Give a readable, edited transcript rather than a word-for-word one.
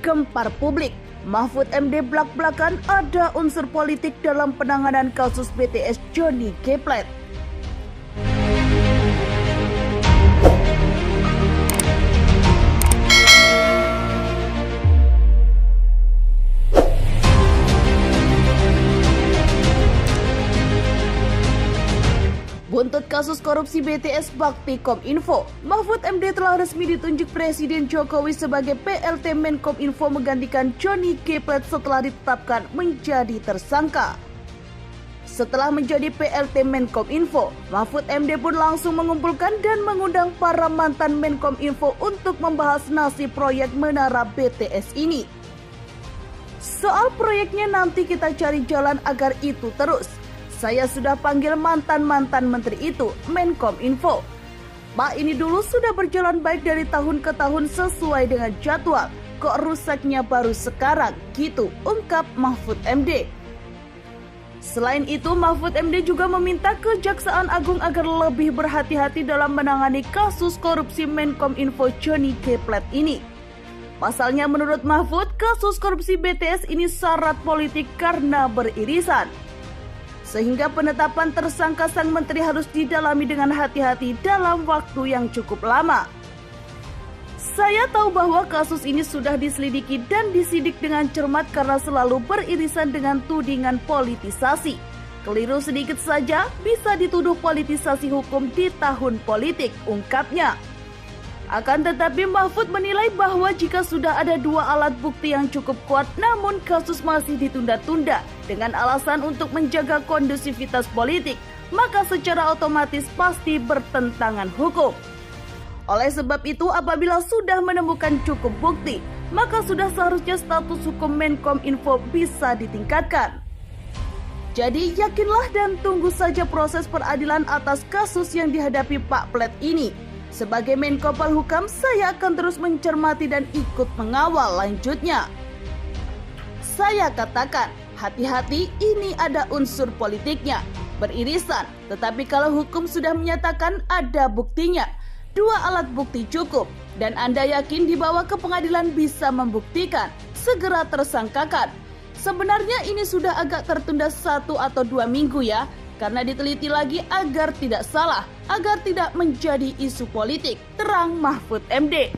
menggempar publik. Mahfud MD blak-blakan ada unsur politik dalam penanganan kasus BTS Johnny G. Plate. Buntut kasus korupsi BTS Bakti Kominfo, Mahfud MD telah resmi ditunjuk Presiden Jokowi sebagai PLT Menkominfo menggantikan Johnny G. Plate setelah ditetapkan menjadi tersangka. Setelah menjadi PLT Menkominfo, Mahfud MD pun langsung mengumpulkan dan mengundang para mantan Menkominfo untuk membahas nasib proyek Menara BTS ini. Soal proyeknya nanti kita cari jalan agar itu terus. Saya sudah panggil mantan-mantan menteri itu, Menkominfo. Pak, ini dulu sudah berjalan baik dari tahun ke tahun sesuai dengan jadwal. Kok rusaknya baru sekarang? Gitu, ungkap Mahfud MD. Selain itu, Mahfud MD juga meminta Kejaksaan Agung agar lebih berhati-hati dalam menangani kasus korupsi Menkominfo Johnny G. Plate ini. Pasalnya menurut Mahfud, kasus korupsi BTS ini syarat politik karena beririsan. Sehingga penetapan tersangka sang menteri harus didalami dengan hati-hati dalam waktu yang cukup lama. Saya tahu bahwa kasus ini sudah diselidiki dan disidik dengan cermat karena selalu beririsan dengan tudingan politisasi. Keliru sedikit saja bisa dituduh politisasi hukum di tahun politik, ungkapnya. Akan tetapi Mahfud menilai bahwa jika sudah ada dua alat bukti yang cukup kuat namun kasus masih ditunda-tunda dengan alasan untuk menjaga kondusivitas politik, maka secara otomatis pasti bertentangan hukum. Oleh sebab itu apabila sudah menemukan cukup bukti, maka sudah seharusnya status hukum Menkominfo bisa ditingkatkan. Jadi yakinlah dan tunggu saja proses peradilan atas kasus yang dihadapi Pak Plate ini. Sebagai Menko Polhukam, saya akan terus mencermati dan ikut mengawal lanjutnya. Saya katakan, hati-hati, ini ada unsur politiknya, beririsan. Tetapi kalau hukum sudah menyatakan ada buktinya, dua alat bukti cukup, dan Anda yakin dibawa ke pengadilan bisa membuktikan, segera tersangkakan. Sebenarnya ini sudah agak tertunda 1 atau 2 minggu ya, karena diteliti lagi agar tidak salah, agar tidak menjadi isu politik, terang Mahfud MD.